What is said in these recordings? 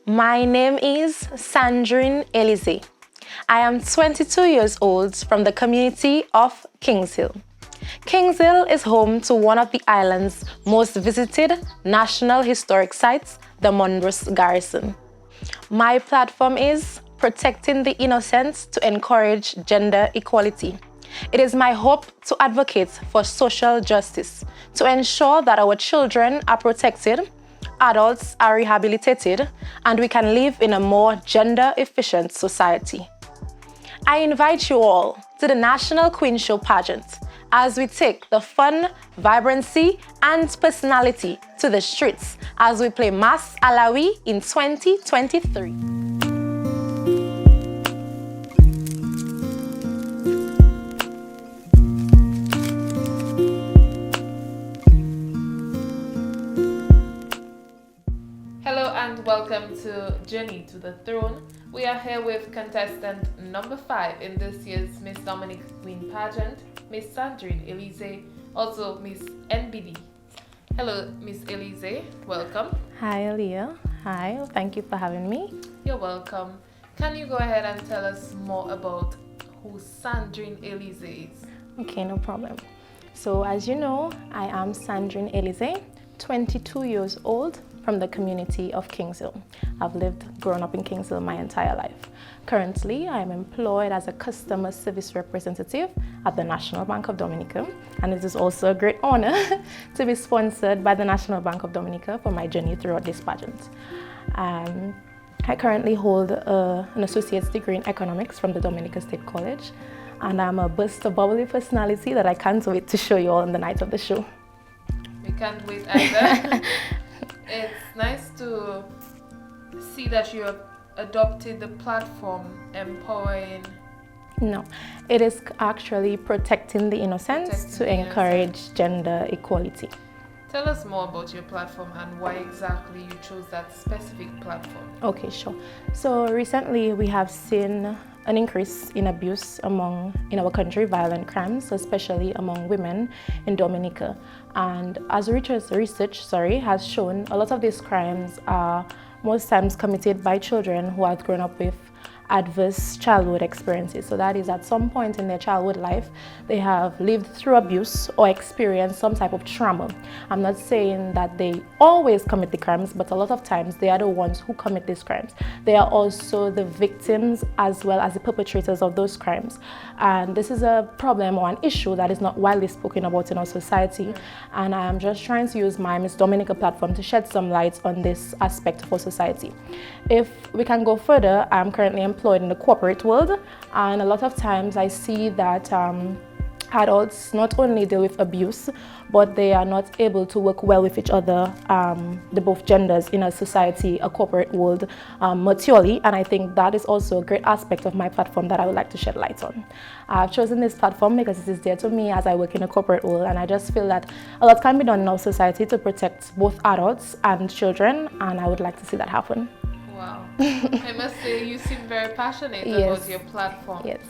My name is Sandrin Elizee. I am 22 years old from the community of Kings Hill. Kings Hill is home to one of the island's most visited national historic sites, the Monroe's Garrison. My platform is protecting the innocent to encourage gender equality. It is my hope to advocate for social justice, to ensure that our children are protected, adults are rehabilitated, and we can live in a more gender-efficient society. I invite you all to the National Queen Show pageant as we take the fun, vibrancy, and personality to the streets as we play Mas Alawi in 2023. Hello and welcome to Journey to the Throne. We are here with contestant number 5 in this year's Miss Dominica Queen pageant, Miss Sandrin Elizee, also Miss NBD. Hello, Miss Elizee, welcome. Hi, Aliyah. Hi, thank you for having me. You're welcome. Can you go ahead and tell us more about who Sandrin Elizee is? Okay, no problem. So, as you know, I am Sandrin Elizee, 22 years old, from the community of Kings Hill. I've grown up in Kings Hill my entire life. Currently, I am employed as a customer service representative at the National Bank of Dominica, and it is also a great honor to be sponsored by the National Bank of Dominica for my journey throughout this pageant. I currently hold an associate's degree in economics from the Dominica State College, and I'm a burst of bubbly personality that I can't wait to show you all on the night of the show. We can't wait either. It's nice to see that you have adopted the platform empowering. No, it is actually protecting the innocents to encourage gender equality. Tell us more about your platform and why exactly you chose that specific platform. Okay, sure. So recently we have seen an increase in abuse in our country, violent crimes, especially among women in Dominica. And as research has shown, a lot of these crimes are most times committed by children who have grown up with adverse childhood experiences. So that is at some point in their childhood life, they have lived through abuse or experienced some type of trauma. I'm not saying that they always commit the crimes, but a lot of times they are the ones who commit these crimes. They are also the victims as well as the perpetrators of those crimes. And this is a problem or an issue that is not widely spoken about in our society. And I am just trying to use my Miss Dominica platform to shed some light on this aspect of our society. If we can go further, I'm currently employed in the corporate world, and a lot of times I see that adults not only deal with abuse, but they are not able to work well with each other, the both genders in a society, a corporate world, maturely, and I think that is also a great aspect of my platform that I would like to shed light on. I've chosen this platform because it is dear to me as I work in a corporate world, and I just feel that a lot can be done in our society to protect both adults and children, and I would like to see that happen. Wow. I must say you seem very passionate about your platform. Yes.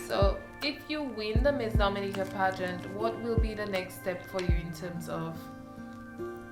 So if you win the Miss Dominica pageant, what will be the next step for you in terms of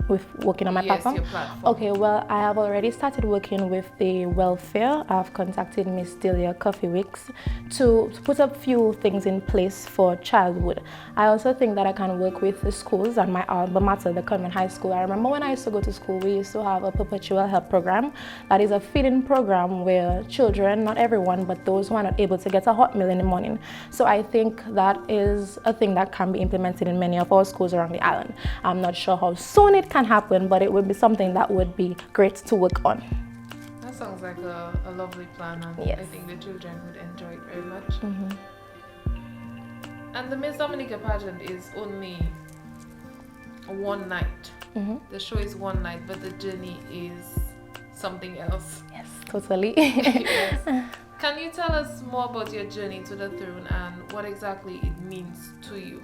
with working on my platform? Your platform. Okay, well, I have already started working with the welfare. I've contacted Miss Delia Coffee Weeks to put a few things in place for childhood. I also think that I can work with the schools and my alma mater, the Convent High School. I remember when I used to go to school, we used to have a perpetual help program. That is a feeding program where children, not everyone, but those who are not able to get a hot meal in the morning. So I think that is a thing that can be implemented in many of our schools around the island. I'm not sure how soon it can happen, but it would be something that would be great to work on. That sounds like a lovely plan, and yes. I think the children would enjoy it very much. Mm-hmm. And the Miss Dominica pageant is only one night. Mm-hmm. The show is one night, but the journey is something else. Yes, totally. Yes. Can you tell us more about your journey to the throne and what exactly it means to you?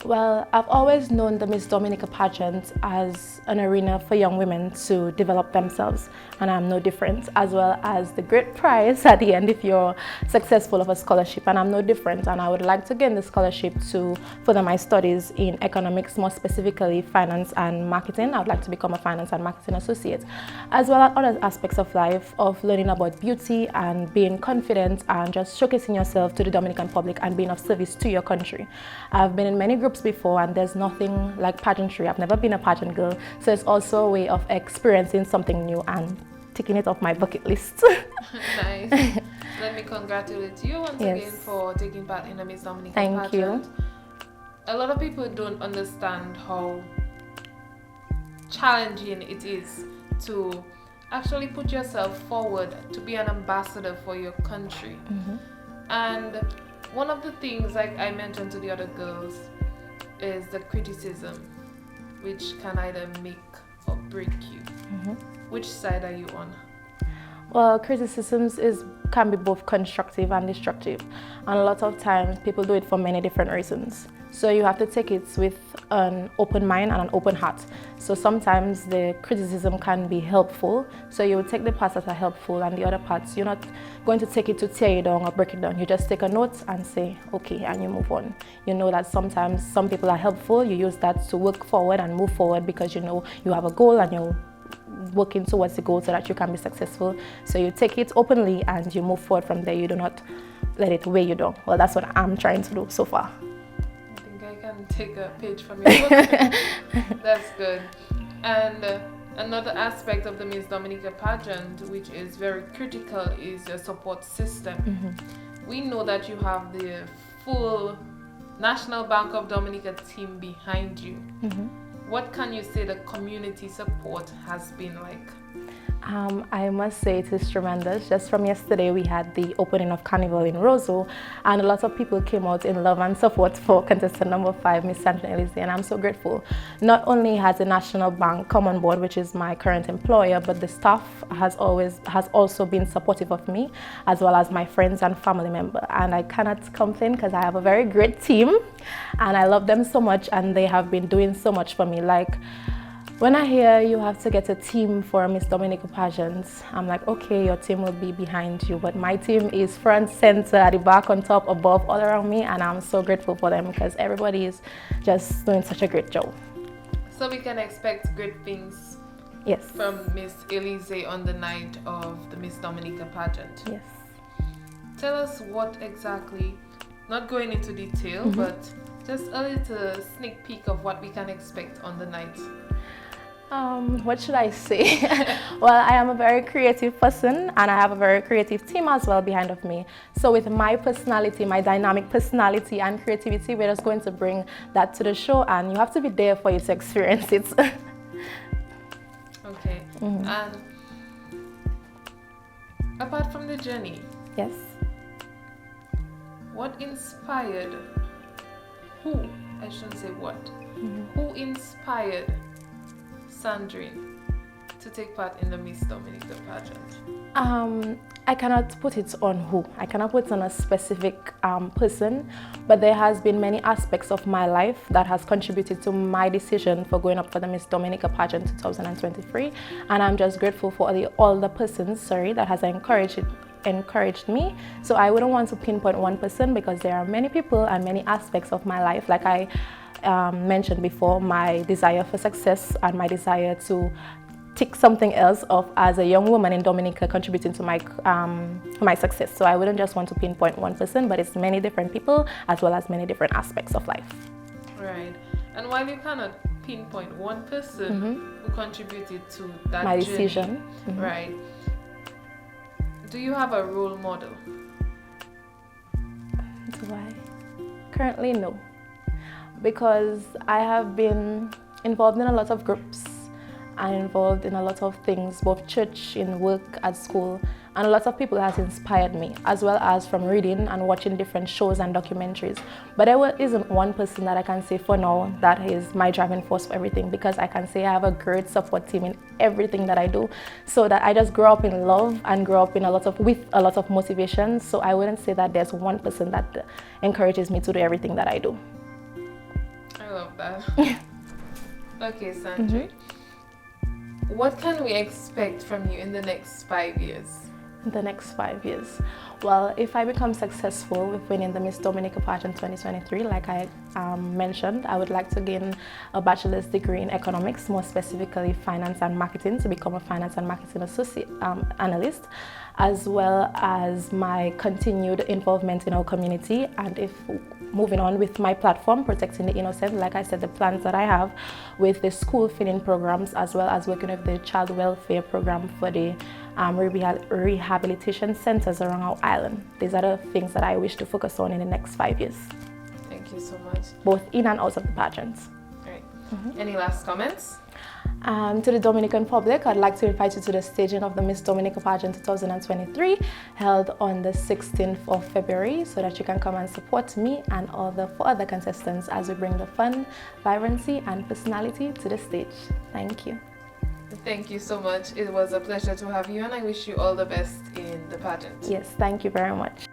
Well, I've always known the Miss Dominica pageant as an arena for young women to develop themselves, and I'm no different, as well as the great prize at the end if you're successful of a scholarship, and I'm no different. And I would like to gain the scholarship to further my studies in economics, more specifically finance and marketing. I would like to become a finance and marketing associate, as well as other aspects of life, of learning about beauty and being confident and just showcasing yourself to the Dominican public and being of service to your country. I've been in many groups before, and there's nothing like pageantry. I've never been a pageant girl, so it's also a way of experiencing something new and ticking it off my bucket list. Nice. Let me congratulate you once again for taking part in the Miss Dominica pageant. Thank you. A lot of people don't understand how challenging it is to actually put yourself forward to be an ambassador for your country. And one of the things, like I mentioned to the other girls, is the criticism, which can either make or break you. Which side are you on? Well, criticisms can be both constructive and destructive, and a lot of times people do it for many different reasons. So you have to take it with an open mind and an open heart. So sometimes the criticism can be helpful, so you will take the parts that are helpful, and the other parts you're not going to take it to tear you down or break it down. You just take a note and say, okay, and you move on. You know that sometimes some people are helpful. You use that to work forward and move forward because you know you have a goal and you're working towards the goal so that you can be successful. So you take it openly and you move forward from there. You do not let it weigh you down. Well, that's what I'm trying to do so far. I think I can take a page from your book. That's good. And another aspect of the Miss Dominica pageant, which is very critical, is your support system. We know that you have the full National Bank of Dominica team behind you. What can you say the community support has been like? I must say it is tremendous. Just from yesterday, we had the opening of Carnival in Roseau, and a lot of people came out in love and support for contestant number 5, Miss Sandrin, Elizee, and I'm so grateful. Not only has the National Bank come on board, which is my current employer, but the staff has also been supportive of me, as well as my friends and family members. And I cannot complain because I have a very great team, and I love them so much, and they have been doing so much for me. Like, when I hear you have to get a team for Miss Dominica pageant, I'm like, okay, your team will be behind you, but my team is front, center, at the back, on top, above, all around me, and I'm so grateful for them because everybody is just doing such a great job. So we can expect great things from Miss Elizee on the night of the Miss Dominica pageant. Yes. Tell us what exactly, not going into detail, but just a little sneak peek of what we can expect on the night. What should I say? Well, I am a very creative person, and I have a very creative team as well behind of me. So with my personality, my dynamic personality and creativity, we're just going to bring that to the show, and you have to be there for you to experience it. Okay. And apart from the journey, yes, what inspired, who inspired Sandrin to take part in the Miss Dominica pageant? I cannot put it on who. I cannot put it on a specific person, but there has been many aspects of my life that has contributed to my decision for going up for the Miss Dominica pageant 2023, and I'm just grateful for all the persons, that has encouraged me. So I wouldn't want to pinpoint one person because there are many people and many aspects of my life. Like I mentioned before, my desire for success and my desire to tick something else off as a young woman in Dominica contributing to my success. So I wouldn't just want to pinpoint one person, but it's many different people as well as many different aspects of life. Right. And while you cannot pinpoint one person who contributed to that my journey, decision, right? Do you have a role model? Do I? Currently, no. Because I have been involved in a lot of groups and involved in a lot of things, both church, in work, at school, and a lot of people has inspired me, as well as from reading and watching different shows and documentaries. But there isn't one person that I can say for now that is my driving force for everything, because I can say I have a great support team in everything that I do, so that I just grew up in love and grew up in with a lot of motivation. So I wouldn't say that there's one person that encourages me to do everything that I do. love that. Okay, Sandrin. What can we expect from you in the next 5 years? The next 5 years. Well, if I become successful with winning the Miss Dominica pageant 2023, like I mentioned, I would like to gain a bachelor's degree in economics, more specifically finance and marketing, to become a finance and marketing associate analyst, as well as my continued involvement in our community. And if moving on with my platform, Protecting the Innocent, like I said, the plans that I have with the school feeding programs, as well as working with the child welfare program for the rehabilitation centers around our island. These are the things that I wish to focus on in the next 5 years. Thank you so much. Both in and out of the pageants. Right. Any last comments? To the Dominican public, I'd like to invite you to the staging of the Miss Dominica pageant 2023, held on the 16th of February, so that you can come and support me and all the 4 other contestants as we bring the fun, vibrancy, and personality to the stage. Thank you. Thank you so much. It was a pleasure to have you, and I wish you all the best in the pageant. Yes, thank you very much.